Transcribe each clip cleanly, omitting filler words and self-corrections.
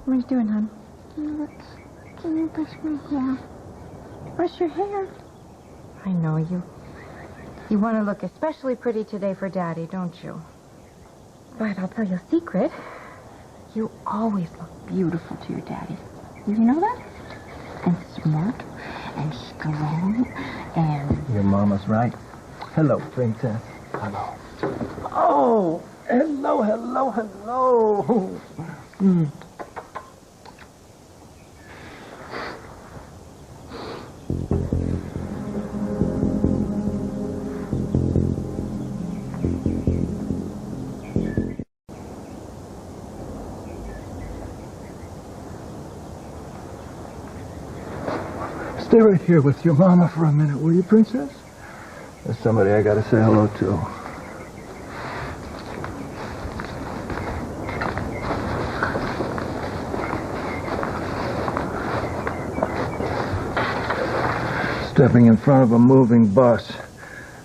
What are you doing, hon? Can you brush my hair? Brush your hair. I know you. You want to look especially pretty today for Daddy, don't you? But I'll tell you a secret. You always look beautiful to your Daddy. You know that? And smart and strong and... Your mama's right. Hello, Princess. Hello. Oh, hello. Stay right here with your mama for a minute, will you, Princess? There's somebody I gotta say hello to. Stepping in front of a moving bus,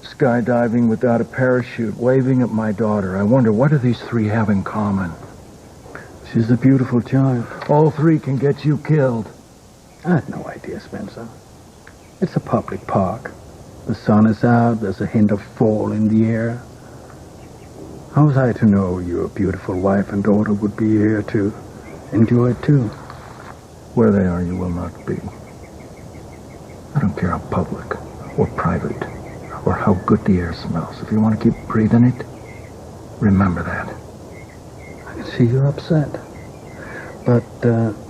skydiving without a parachute, waving at my daughter. I wonder, what do these three have in common? She's a beautiful child. All three can get you killed. I had no idea, Spencer. It's a public park. The sun is out. There's a hint of fall in the air. How was I to know your beautiful wife and daughter would be here to enjoy it too? Where they are, you will not be. I don't care how public or private or how good the air smells. If you want to keep breathing it, remember that. I can see you're upset. But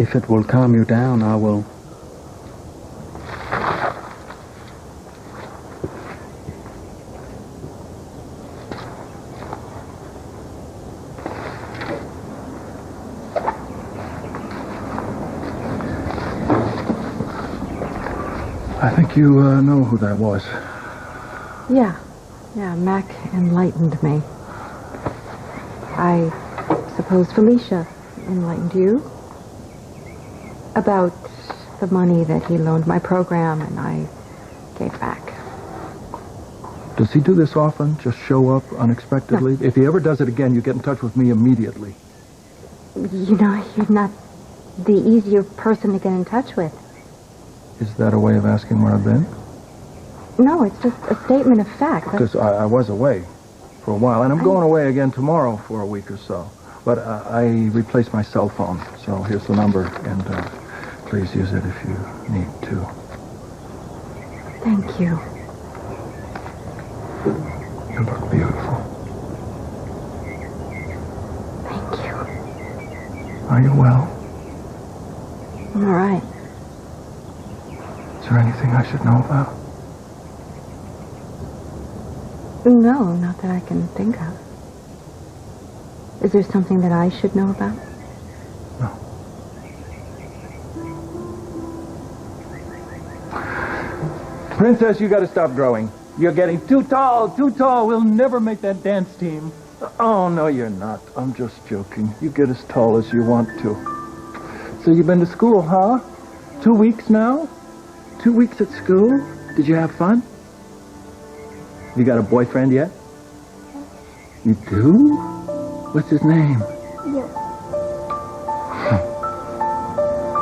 if it will calm you down, I will... I think you know who that was. Yeah, Mac enlightened me. I suppose Felicia enlightened you about the money that he loaned my program and I gave back. Does he do this often? Just show up unexpectedly? No. If he ever does it again, you get in touch with me immediately. You know, you're not the easier person to get in touch with. Is that a way of asking where I've been? No, it's just a statement of fact. Because I was away for a while, and I'm going away again tomorrow for a week or so. But I replaced my cell phone, so here's the number, and please use it if you need to. Thank you. You look beautiful. Thank you. Are you well? I'm all right. Is there anything I should know about? No, not that I can think of. Is there something that I should know about? No. Princess, you gotta stop growing. You're getting too tall, too tall. We'll never make that dance team. Oh, no, you're not. I'm just joking. You get as tall as you want to. So you've been to school, huh? 2 weeks now? 2 weeks at school? Did you have fun? You got a boyfriend yet? You do? What's his name? You.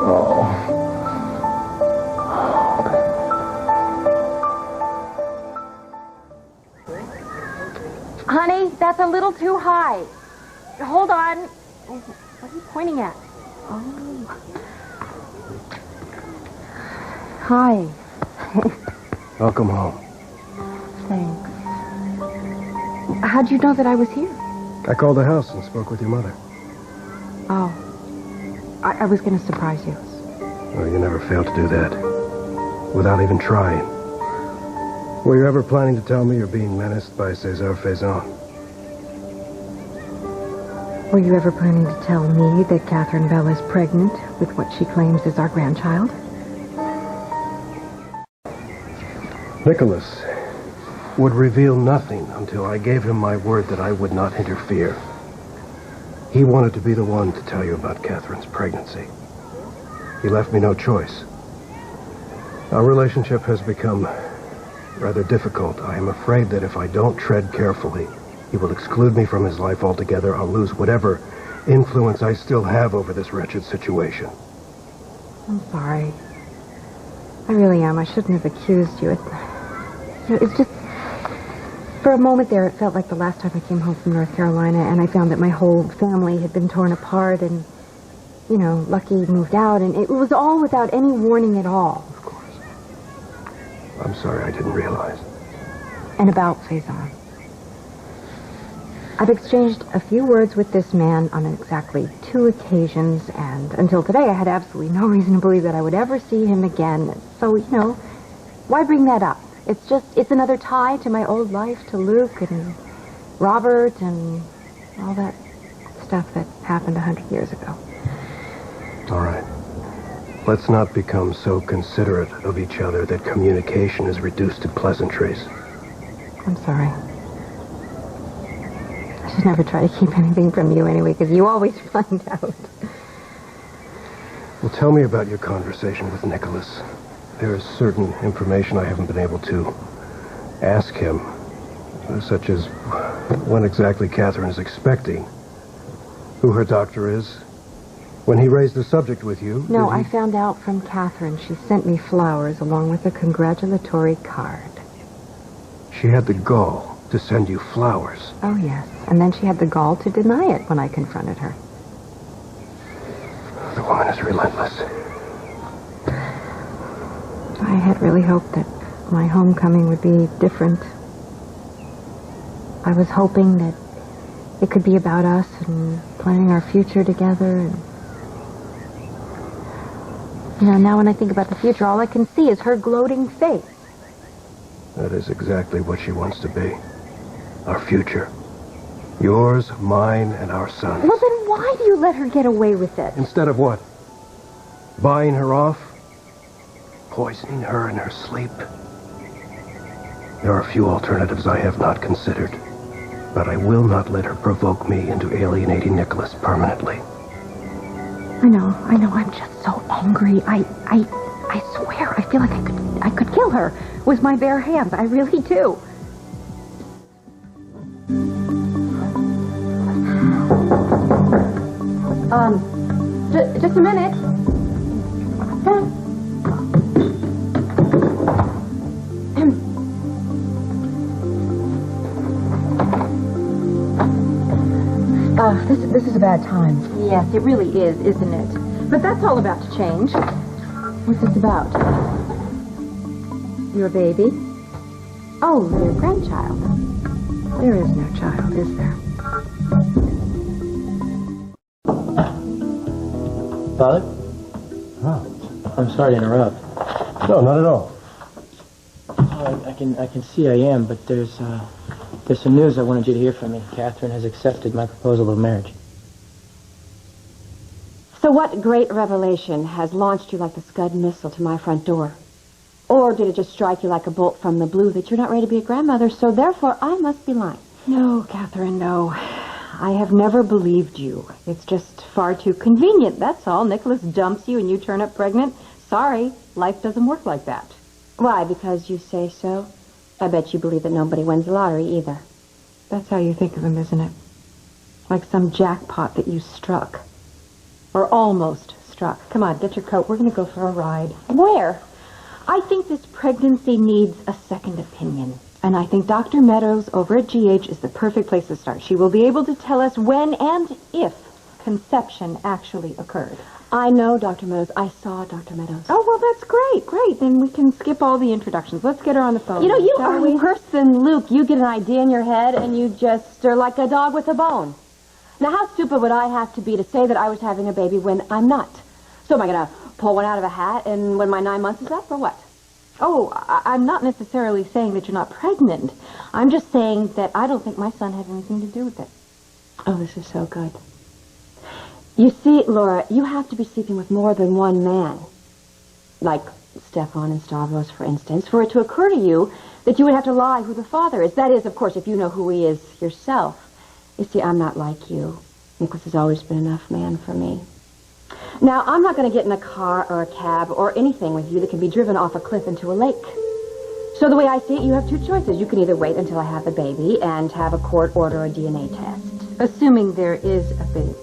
Oh. Honey, that's a little too high. Hold on. What are you pointing at? Oh. Hi. Welcome home. Thanks. How'd you know that I was here? I called the house and spoke with your mother. Oh. I was going to surprise you. Oh, you never failed to do that. Without even trying. Were you ever planning to tell me you're being menaced by César Faison? Were you ever planning to tell me that Catherine Bell is pregnant with what she claims is our grandchild? Nicholas would reveal nothing until I gave him my word that I would not interfere. He wanted to be the one to tell you about Catherine's pregnancy. He left me no choice. Our relationship has become rather difficult. I am afraid that if I don't tread carefully, he will exclude me from his life altogether. I'll lose whatever influence I still have over this wretched situation. I'm sorry. I really am. I shouldn't have accused you. It's just... For a moment there, it felt like the last time I came home from North Carolina, and I found that my whole family had been torn apart, and, Lucky moved out, and it was all without any warning at all. Of course. I'm sorry, I didn't realize. And about Faison. I've exchanged a few words with this man on exactly 2 occasions, and until today I had absolutely no reason to believe that I would ever see him again. So, why bring that up? It's another tie to my old life, to Luke and Robert and all that stuff that happened 100 years ago. All right. Let's not become so considerate of each other that communication is reduced to pleasantries. I'm sorry. I should never try to keep anything from you anyway, because you always find out. Well, tell me about your conversation with Nicholas. There is certain information I haven't been able to ask him, such as when exactly Catherine is expecting, who her doctor is. When he raised the subject with you... No, I found out from Catherine. She sent me flowers along with a congratulatory card. She had the gall to send you flowers. Oh, yes. And then she had the gall to deny it when I confronted her. The woman is relentless. I had really hoped that my homecoming would be different. I was hoping that it could be about us and planning our future together. And now when I think about the future, all I can see is her gloating face. That is exactly what she wants to be. Our future. Yours, mine, and our son's. Well, then why do you let her get away with it? Instead of what? Buying her off? Poisoning her in her sleep? There are a few alternatives I have not considered, but I will not let her provoke me into alienating Nicholas permanently. I know. I'm just so angry. I swear, I feel like I could kill her with my bare hands. I really do. Just a minute. This is a bad time. Yes, it really is, isn't it? But that's all about to change. What's this about? Your baby? Oh, your grandchild. There is no child, is there? Father? Oh. I'm sorry to interrupt. No, not at all. Oh, I can see I am, but there's some news I wanted you to hear from me. Catherine has accepted my proposal of marriage. So what great revelation has launched you like the Scud missile to my front door? Or did it just strike you like a bolt from the blue that you're not ready to be a grandmother, so therefore I must be lying? No, Catherine, no. I have never believed you. It's just far too convenient, that's all. Nicholas dumps you and you turn up pregnant. Sorry, life doesn't work like that. Why, because you say so? I bet you believe that nobody wins the lottery either. That's how you think of him, isn't it? Like some jackpot that you struck. Or almost struck. Come on, get your coat. We're going to go for a ride. Where? I think this pregnancy needs a second opinion. And I think Dr. Meadows over at GH is the perfect place to start. She will be able to tell us when and if conception actually occurred. I know Dr. Meadows. I saw Dr. Meadows. Oh, well, that's great. Great. Then we can skip all the introductions. Let's get her on the phone. You know, you shall are we? worse than Luke. You get an idea in your head and you just are like a dog with a bone. Now, how stupid would I have to be to say that I was having a baby when I'm not? So am I going to pull one out of a hat and when my 9 months is up, or what? Oh, I'm not necessarily saying that you're not pregnant. I'm just saying that I don't think my son had anything to do with it. Oh, this is so good. You see, Laura, you have to be sleeping with more than one man. Like Stefan and Stavros, for instance, for it to occur to you that you would have to lie who the father is. That is, of course, if you know who he is yourself. You see, I'm not like you. Nicholas has always been enough man for me. Now, I'm not going to get in a car or a cab or anything with you that can be driven off a cliff into a lake. So the way I see it, you have 2 choices. You can either wait until I have the baby and have a court order a DNA test. Assuming there is a baby.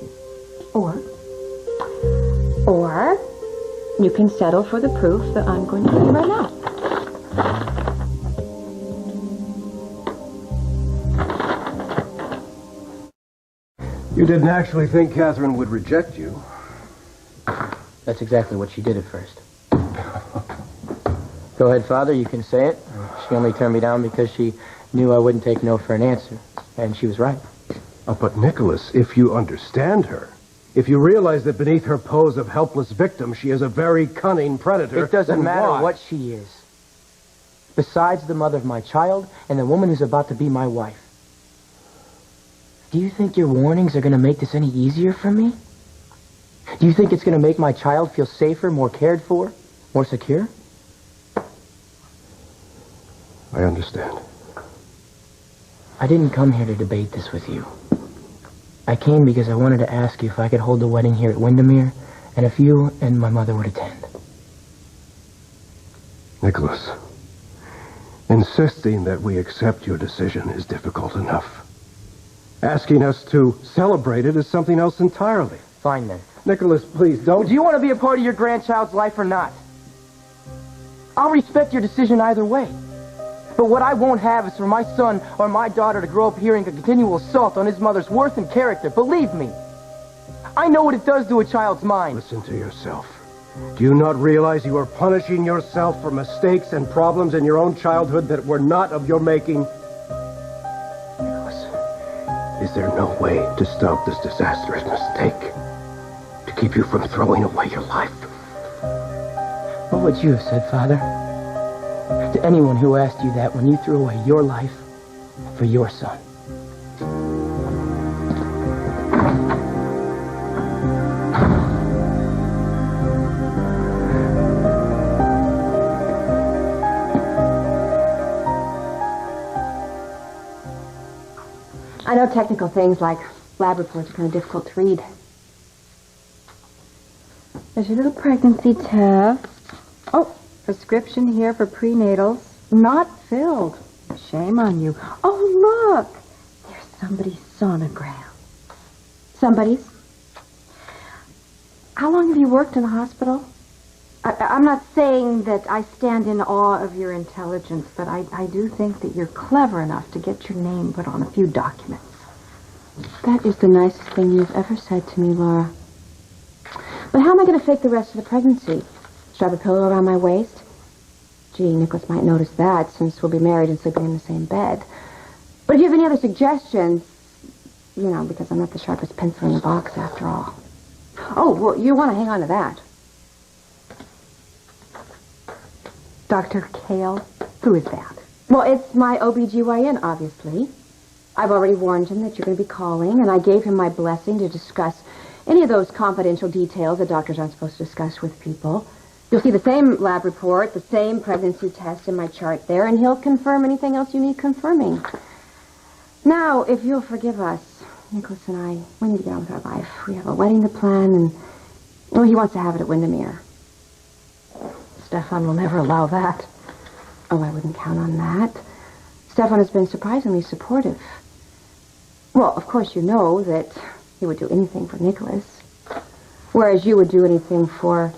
Or you can settle for the proof that I'm going to give you right now. You didn't actually think Catherine would reject you. That's exactly what she did at first. Go ahead, Father, you can say it. She only turned me down because she knew I wouldn't take no for an answer. And she was right. But Nicholas, if you understand her, if you realize that beneath her pose of helpless victim, she is a very cunning predator... It doesn't matter why? what she is. Besides the mother of my child and the woman who's about to be my wife. Do you think your warnings are going to make this any easier for me? Do you think it's going to make my child feel safer, more cared for, more secure? I understand. I didn't come here to debate this with you. I came because I wanted to ask you if I could hold the wedding here at Windermere, and if you and my mother would attend. Nicholas, insisting that we accept your decision is difficult enough. Asking us to celebrate it is something else entirely. Fine, then. Nicholas, please, don't... Do you want to be a part of your grandchild's life or not? I'll respect your decision either way. But what I won't have is for my son or my daughter to grow up hearing a continual assault on his mother's worth and character. Believe me. I know what it does to a child's mind. Listen to yourself. Do you not realize you are punishing yourself for mistakes and problems in your own childhood that were not of your making? Nicholas, is there no way to stop this disastrous mistake? To keep you from throwing away your life? What would you have said, Father? To anyone who asked you that when you threw away your life for your son. I know technical things like lab reports are kind of difficult to read. There's your little pregnancy test. Oh, prescription here for prenatals. Not filled. Shame on you. Oh, look. There's somebody's sonogram. Somebody's? How long have you worked in the hospital? I'm not saying that I stand in awe of your intelligence, but I do think that you're clever enough to get your name put on a few documents. That is the nicest thing you've ever said to me, Laura. But how am I going to fake the rest of the pregnancy? Strap a pillow around my waist? Gee, Nicholas might notice that since we'll be married and sleeping in the same bed. But if you have any other suggestions, you know, because I'm not the sharpest pencil in the box after all. Oh, well, you want to hang on to that. Dr. Kale? Who is that? Well, it's my OBGYN, obviously. I've already warned him that you're going to be calling, and I gave him my blessing to discuss any of those confidential details that doctors aren't supposed to discuss with people. You'll see the same lab report, the same pregnancy test in my chart there, and he'll confirm anything else you need confirming. Now, if you'll forgive us, Nicholas and I, we need to get on with our life. We have a wedding to plan, and well, he wants to have it at Windermere. Stefan will never allow that. Oh, I wouldn't count on that. Stefan has been surprisingly supportive. Well, of course you know that he would do anything for Nicholas, whereas you would do anything for...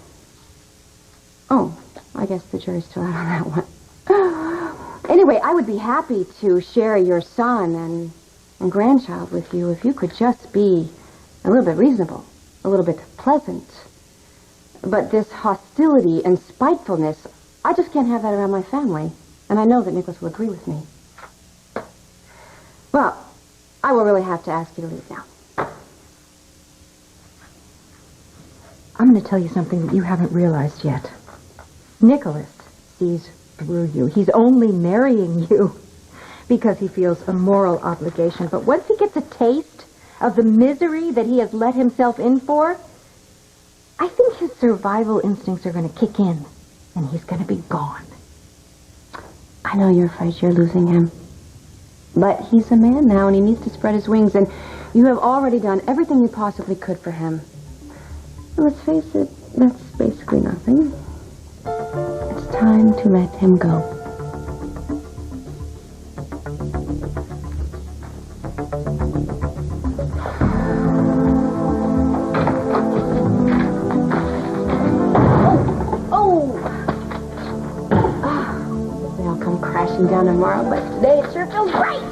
Oh, I guess the jury's still out on that one. Anyway, I would be happy to share your son and grandchild with you if you could just be a little bit reasonable, a little bit pleasant. But this hostility and spitefulness, I just can't have that around my family. And I know that Nicholas will agree with me. Well, I will really have to ask you to leave now. I'm going to tell you something that you haven't realized yet. Nicholas sees through you. He's only marrying you because he feels a moral obligation. But once he gets a taste of the misery that he has let himself in for, I think his survival instincts are going to kick in, and he's going to be gone. I know you're afraid you're losing him. But he's a man now, and he needs to spread his wings, and you have already done everything you possibly could for him. And let's face it, that's basically nothing. It's time to let him go. crashing down tomorrow, but today it sure feels great.